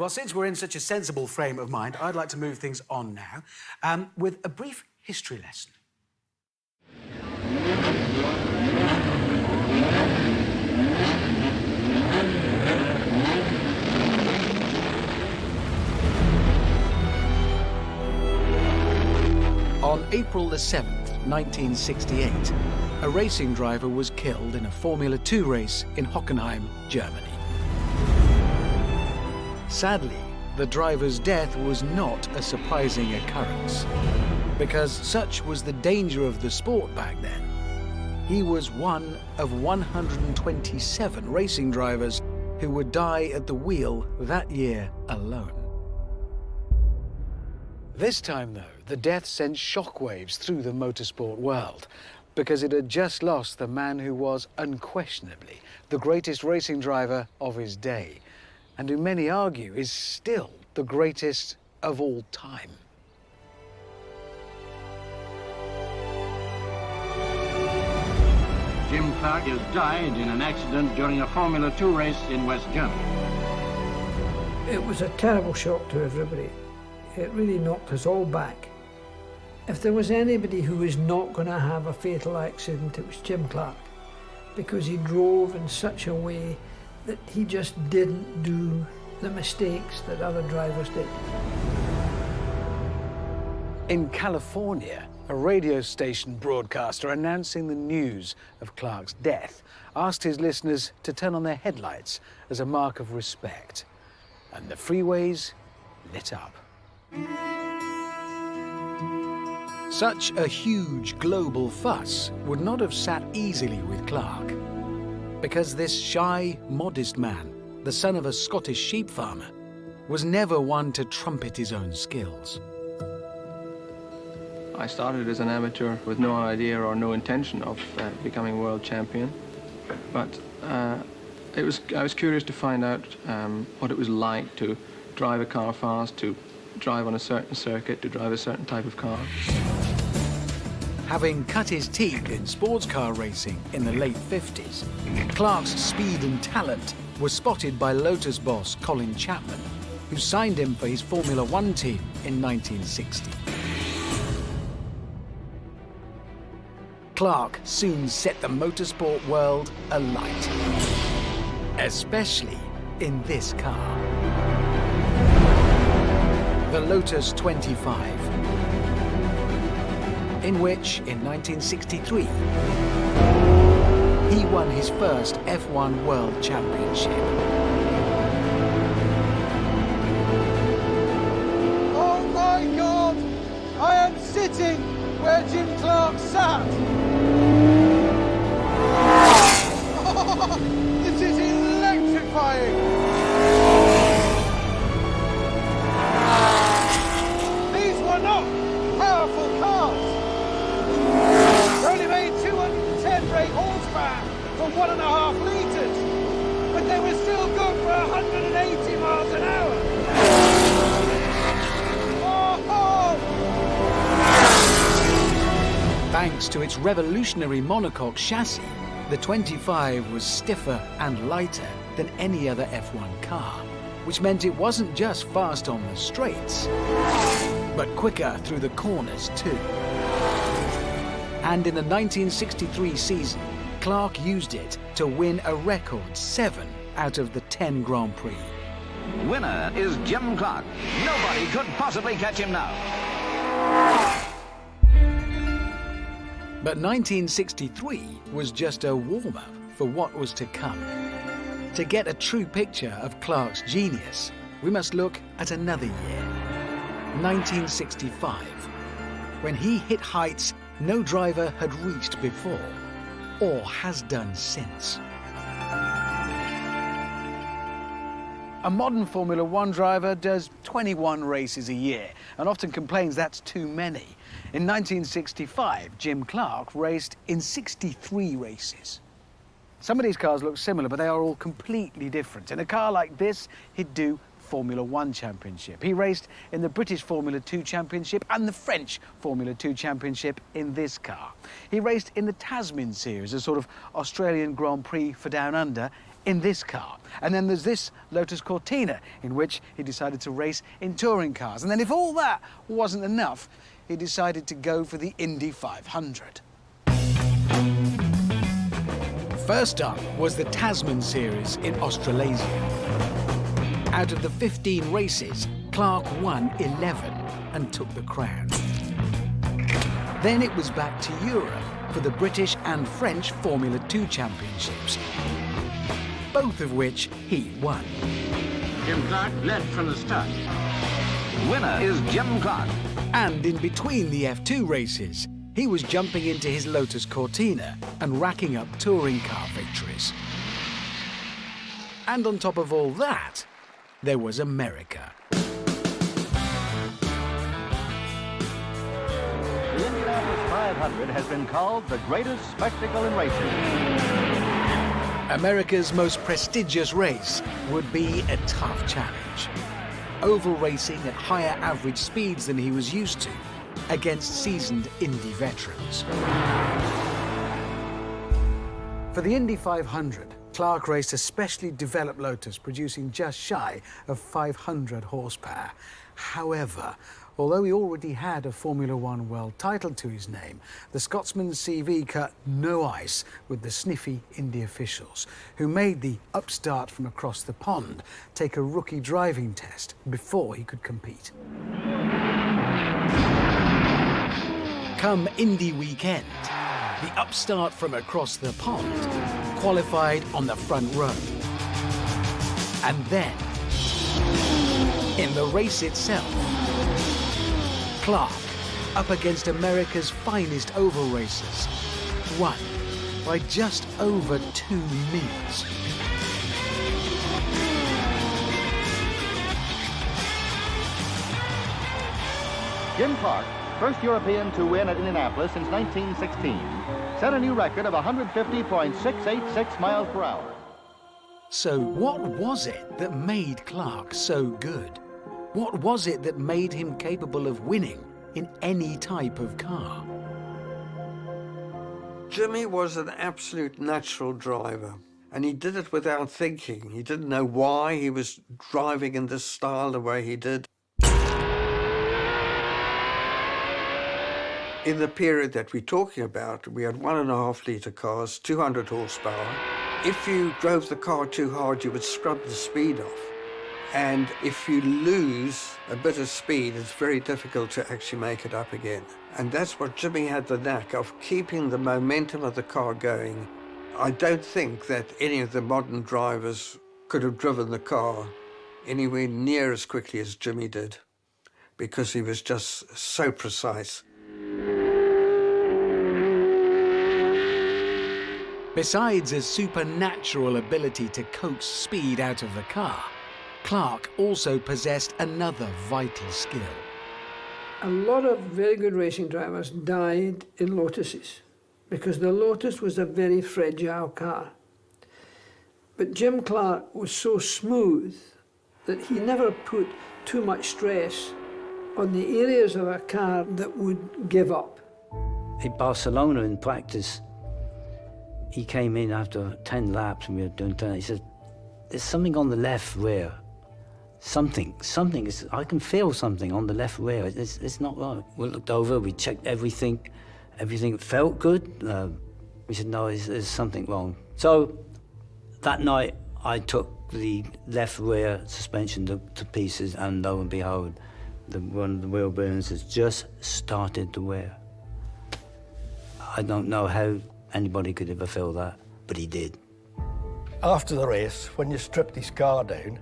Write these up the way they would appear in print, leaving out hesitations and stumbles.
Well, since we're in such a sensible frame of mind, I'd like to move things on now with a brief history lesson. On April the 7th, 1968, a racing driver was killed in a Formula 2 race in Hockenheim, Germany. Sadly, the driver's death was not a surprising occurrence, because such was the danger of the sport back then. He was one of 127 racing drivers who would die at the wheel that year alone. This time, though, the death sent shockwaves through the motorsport world, because it had just lost the man who was unquestionably the greatest racing driver of his day, and who many argue is still the greatest of all time. Jim Clarke has died in an accident during a Formula 2 race in West Germany. It was a terrible shock to everybody. It really knocked us all back. If there was anybody who was not going to have a fatal accident, it was Jim Clarke, because he drove in such a way that he just didn't do the mistakes that other drivers did. In California, a radio station broadcaster announcing the news of Clarke's death asked his listeners to turn on their headlights as a mark of respect. And the freeways lit up. Such a huge global fuss would not have sat easily with Clarke, because this shy, modest man, the son of a Scottish sheep farmer, was never one to trumpet his own skills. I started as an amateur with no idea or no intention of becoming world champion, but I was curious to find out what it was like to drive a car fast, to drive on a certain circuit, to drive a certain type of car. Having cut his teeth in sports car racing in the late 50s, Clarke's speed and talent was spotted by Lotus boss Colin Chapman, who signed him for his Formula 1 team in 1960. Clarke soon set the motorsport world alight, especially in this car. The Lotus 25, in which, in 1963, he won his first F1 World Championship. Oh my God! I am sitting where Jim Clarke sat! Oh, this is electrifying! These were not powerful cars! They only made 210 brake horsepower for 1.5 litres, but they were still good for 180 miles an hour. Thanks to its revolutionary monocoque chassis, the 25 was stiffer and lighter than any other F1 car, which meant it wasn't just fast on the straights, but quicker through the corners too. And in the 1963 season, Clarke used it to win a record 7 out of the 10 Grand Prix. Winner is Jim Clarke. Nobody could possibly catch him now. But 1963 was just a warm-up for what was to come. To get a true picture of Clarke's genius, we must look at another year, 1965, when he hit heights no driver had reached before, or has done since. A modern Formula 1 driver does 21 races a year and often complains that's too many. In 1965, Jim Clarke raced in 63 races. Some of these cars look similar, but they are all completely different. In a car like this, he'd do Formula 1 Championship. He raced in the British Formula 2 Championship and the French Formula 2 Championship in this car. He raced in the Tasman Series, a sort of Australian Grand Prix for Down Under, in this car. And then there's this Lotus Cortina, in which he decided to race in touring cars. And then if all that wasn't enough, he decided to go for the Indy 500. First up was the Tasman Series in Australasia. Out of the 15 races, Clarke won 11 and took the crown. Then it was back to Europe for the British and French Formula 2 championships, both of which he won. Jim Clarke led from the start. Winner is Jim Clarke. And in between the F2 races, he was jumping into his Lotus Cortina and racking up touring car victories. And on top of all that, there was America. The Indianapolis 500 has been called the greatest spectacle in racing. America's most prestigious race would be a tough challenge. Oval racing at higher average speeds than he was used to against seasoned Indy veterans. For the Indy 500, Clarke raced a specially developed Lotus producing just shy of 500 horsepower. However, although he already had a Formula One world title to his name, the Scotsman's CV cut no ice with the sniffy Indy officials, who made the upstart from across the pond take a rookie driving test before he could compete. Come Indy weekend, the upstart from across the pond qualified on the front row. And then, in the race itself, Clarke, up against America's finest oval racers, won by just over 2 minutes. Jim Clarke, first European to win at Indianapolis since 1916, set a new record of 150.686 miles per hour. So what was it that made Clarke so good? What was it that made him capable of winning in any type of car? Jimmy was an absolute natural driver, and he did it without thinking. He didn't know why he was driving in this style the way he did. In the period that we're talking about, we had 1.5 litre cars, 200 horsepower. If you drove the car too hard, you would scrub the speed off. And if you lose a bit of speed, it's very difficult to actually make it up again. And that's what Jimmy had the knack of, keeping the momentum of the car going. I don't think that any of the modern drivers could have driven the car anywhere near as quickly as Jimmy did, because he was just so precise. Besides a supernatural ability to coax speed out of the car, Clarke also possessed another vital skill. A lot of very good racing drivers died in Lotuses because the Lotus was a very fragile car. But Jim Clarke was so smooth that he never put too much stress on the areas of a car that would give up. In Barcelona in practice, he came in after 10 laps and we were doing 10. He said, "There's something on the left rear. Something, I can feel something on the left rear. It's not right." We looked over, we checked everything. Everything felt good. We said, "No, there's something wrong." So that night, I took the left rear suspension to pieces, and lo and behold, one of the wheel bearings has just started to wear. I don't know how anybody could ever feel that, but he did. After the race, when you stripped his car down,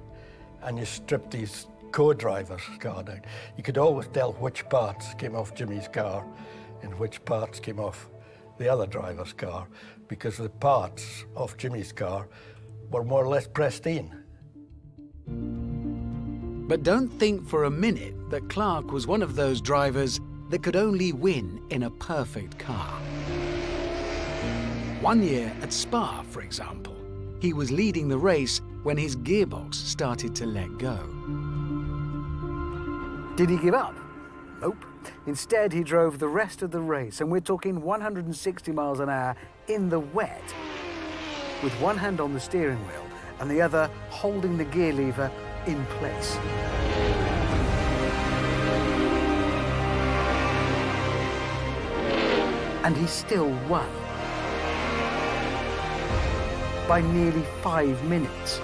and you stripped his co-driver's car down, you could always tell which parts came off Jimmy's car and which parts came off the other driver's car, because the parts of Jimmy's car were more or less pristine. But don't think for a minute that Clarke was one of those drivers that could only win in a perfect car. One year at Spa, for example, he was leading the race when his gearbox started to let go. Did he give up? Nope. Instead, he drove the rest of the race, and we're talking 160 miles an hour in the wet, with one hand on the steering wheel and the other holding the gear lever in place. And he still won by nearly 5 minutes.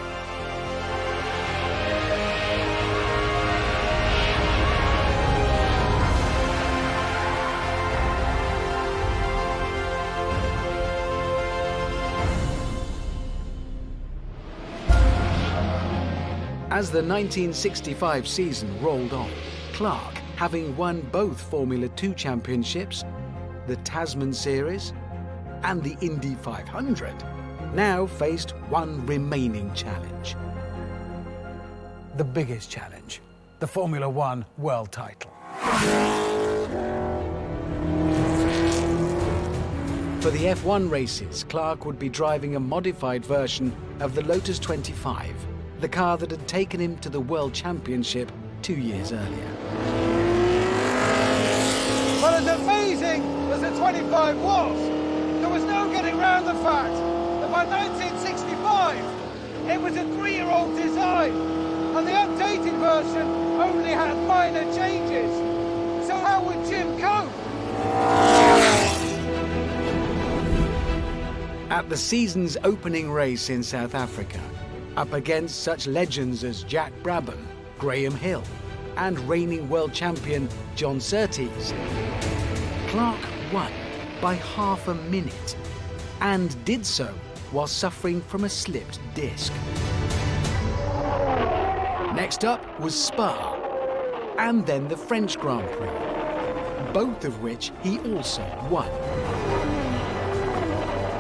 As the 1965 season rolled on, Clarke, having won both Formula 2 championships, the Tasman Series, and the Indy 500, now faced one remaining challenge. The biggest challenge, the Formula 1 world title. For the F1 races, Clarke would be driving a modified version of the Lotus 25, the car that had taken him to the World Championship 2 years earlier. But as amazing as the 25 was, there was no getting around the fact that by 1965, it was a 3-year-old design, and the updated version only had minor changes. So how would Jim cope? At the season's opening race in South Africa, up against such legends as Jack Brabham, Graham Hill, and reigning world champion John Surtees, Clarke won by half a minute, and did so while suffering from a slipped disc. Next up was Spa, and then the French Grand Prix, both of which he also won.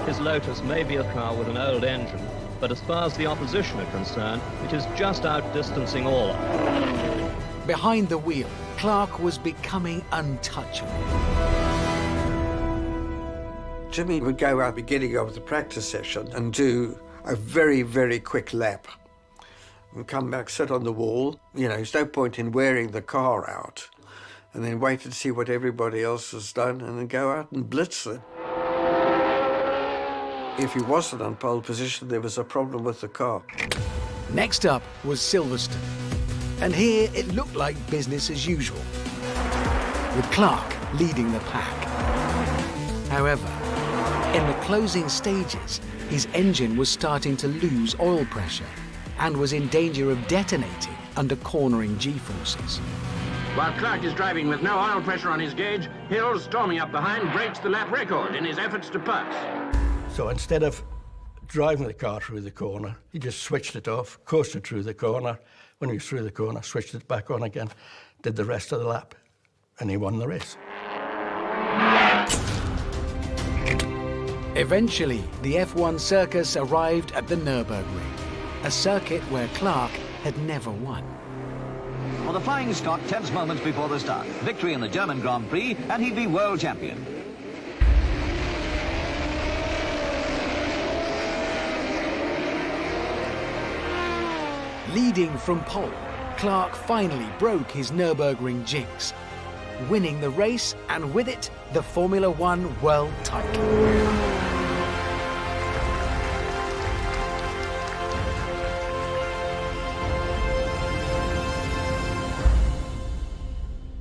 His Lotus may be a car with an old engine, but as far as the opposition are concerned, it is just outdistancing all of them. Behind the wheel, Clarke was becoming untouchable. Jimmy would go out at the beginning of the practice session and do a very, very quick lap. And come back, sit on the wall. You know, there's no point in wearing the car out. And then wait and see what everybody else has done and then go out and blitz them. If he wasn't on pole position, there was a problem with the car. Next up was Silverstone. And here it looked like business as usual, with Clarke leading the pack. However, in the closing stages, his engine was starting to lose oil pressure and was in danger of detonating under cornering G-forces. While Clarke is driving with no oil pressure on his gauge, Hill, storming up behind, breaks the lap record in his efforts to pass. So instead of driving the car through the corner, he just switched it off, coasted through the corner. When he was through the corner, switched it back on again, did the rest of the lap, and he won the race. Eventually, the F1 circus arrived at the Nürburgring, a circuit where Clarke had never won. For the Flying Scot, tense moments before the start. Victory in the German Grand Prix, and he'd be world champion. Leading from pole, Clarke finally broke his Nürburgring jinx, winning the race and with it, the Formula 1 world title.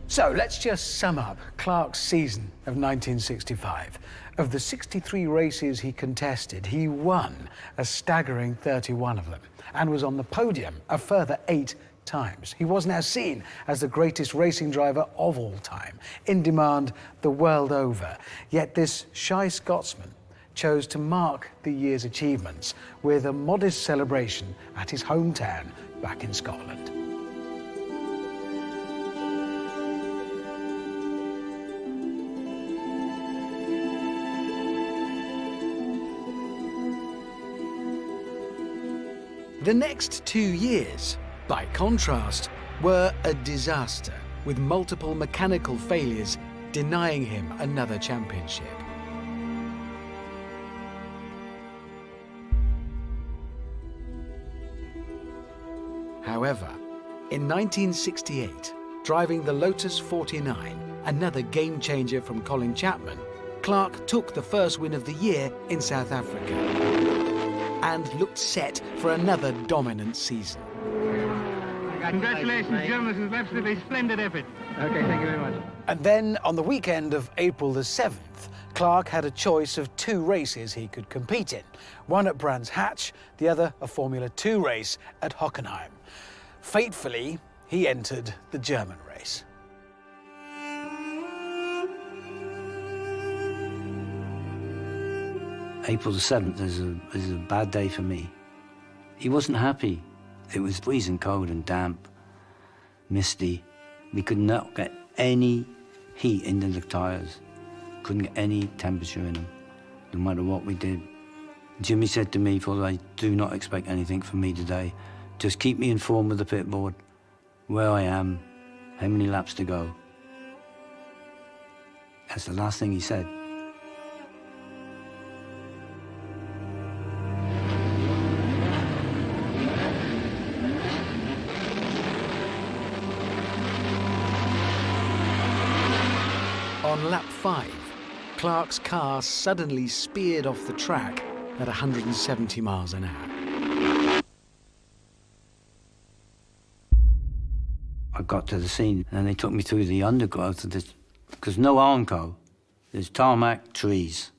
So let's just sum up Clarke's season of 1965. Of the 63 races he contested, he won a staggering 31 of them and was on the podium a further 8 times. He was now seen as the greatest racing driver of all time, in demand the world over. Yet this shy Scotsman chose to mark the year's achievements with a modest celebration at his hometown back in Scotland. The next 2 years, by contrast, were a disaster, with multiple mechanical failures denying him another championship. However, in 1968, driving the Lotus 49, another game-changer from Colin Chapman, Clarke took the first win of the year in South Africa. and looked set for another dominant season. Congratulations, Jim. This is an absolutely splendid effort. OK, thank you very much. And then, on the weekend of April the 7th, Clarke had a choice of 2 races he could compete in. One at Brands Hatch, the other a Formula 2 race at Hockenheim. Fatefully, he entered the German race. April the 7th is a bad day for me. He wasn't happy. It was freezing cold and damp, misty. We could not get any heat into the tyres. Couldn't get any temperature in them, no matter what we did. Jimmy said to me, "Father, I do not expect anything from me today. Just keep me informed with the pit board, where I am, how many laps to go." That's the last thing he said. On lap 5, Clarke's car suddenly speared off the track at 170 miles an hour. I got to the scene and they took me through the undergrowth of this, because no Armco, there's tarmac trees,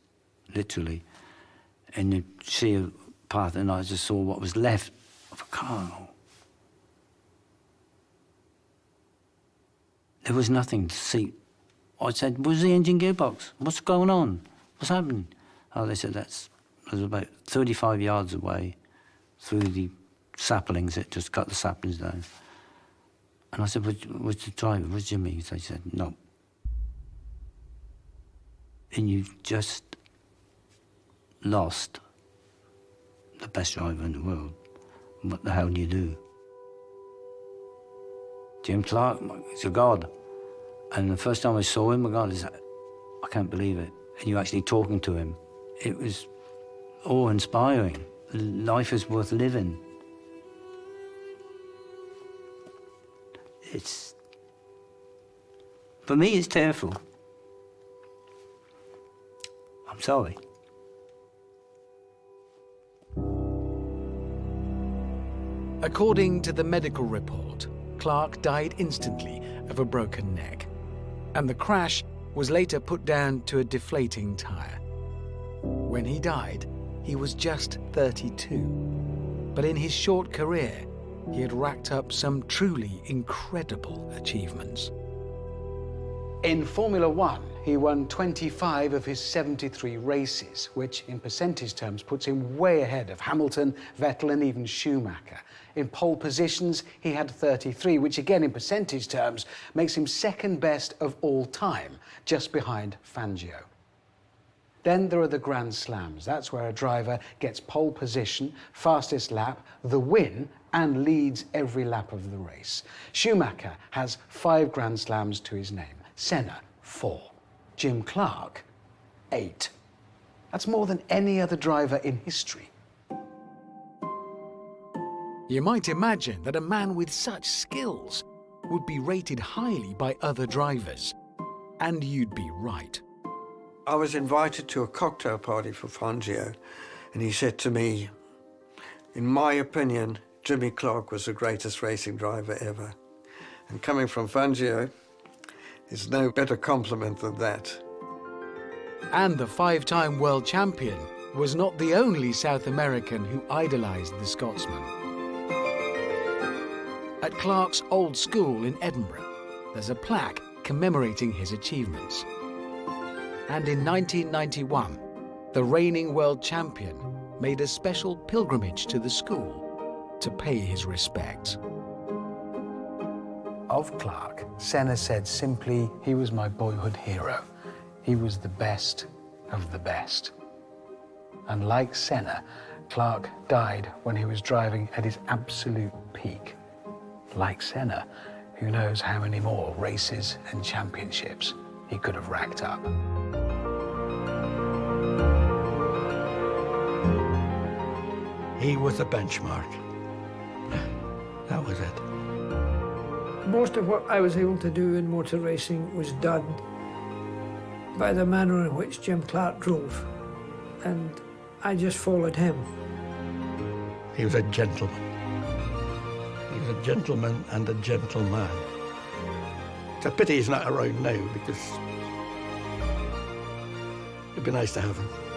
literally, and you see a path, and I just saw what was left of a car. There was nothing to see. I said, "Where's the engine gearbox? What's going on? What's happening?" Oh, they said that was about 35 yards away through the saplings. It just cut the saplings down. And I said, "Where's the driver? Where's Jimmy?" They said, "No." And you've just lost the best driver in the world. What the hell do you do? Jim Clarke, he's a god. And the first time I saw him, my God, I can't believe it. And you're actually talking to him. It was awe-inspiring. Life is worth living. For me, it's tearful. I'm sorry. According to the medical report, Clarke died instantly of a broken neck, and the crash was later put down to a deflating tyre. When he died, he was just 32, but in his short career, he had racked up some truly incredible achievements. In Formula 1, he won 25 of his 73 races, which in percentage terms puts him way ahead of Hamilton, Vettel and even Schumacher. In pole positions, he had 33, which again in percentage terms makes him second best of all time, just behind Fangio. Then there are the Grand Slams. That's where a driver gets pole position, fastest lap, the win, and leads every lap of the race. Schumacher has 5 Grand Slams to his name. Senna, 4. Jim Clarke, 8. That's more than any other driver in history. You might imagine that a man with such skills would be rated highly by other drivers. And you'd be right. I was invited to a cocktail party for Fangio, and he said to me, "In my opinion, Jimmy Clarke was the greatest racing driver ever." And coming from Fangio, there's no better compliment than that. And the 5-time world champion was not the only South American who idolized the Scotsman. At Clarke's old school in Edinburgh, there's a plaque commemorating his achievements. And in 1991, the reigning world champion made a special pilgrimage to the school to pay his respects. Of Clarke, Senna said simply, "He was my boyhood hero. He was the best of the best." And like Senna, Clarke died when he was driving at his absolute peak. Like Senna, who knows how many more races and championships he could have racked up. He was a benchmark. That was it. Most of what I was able to do in motor racing was done by the manner in which Jim Clarke drove, and I just followed him. He was a gentleman. He was a gentleman and a gentleman. It's a pity he's not around now, because it'd be nice to have him.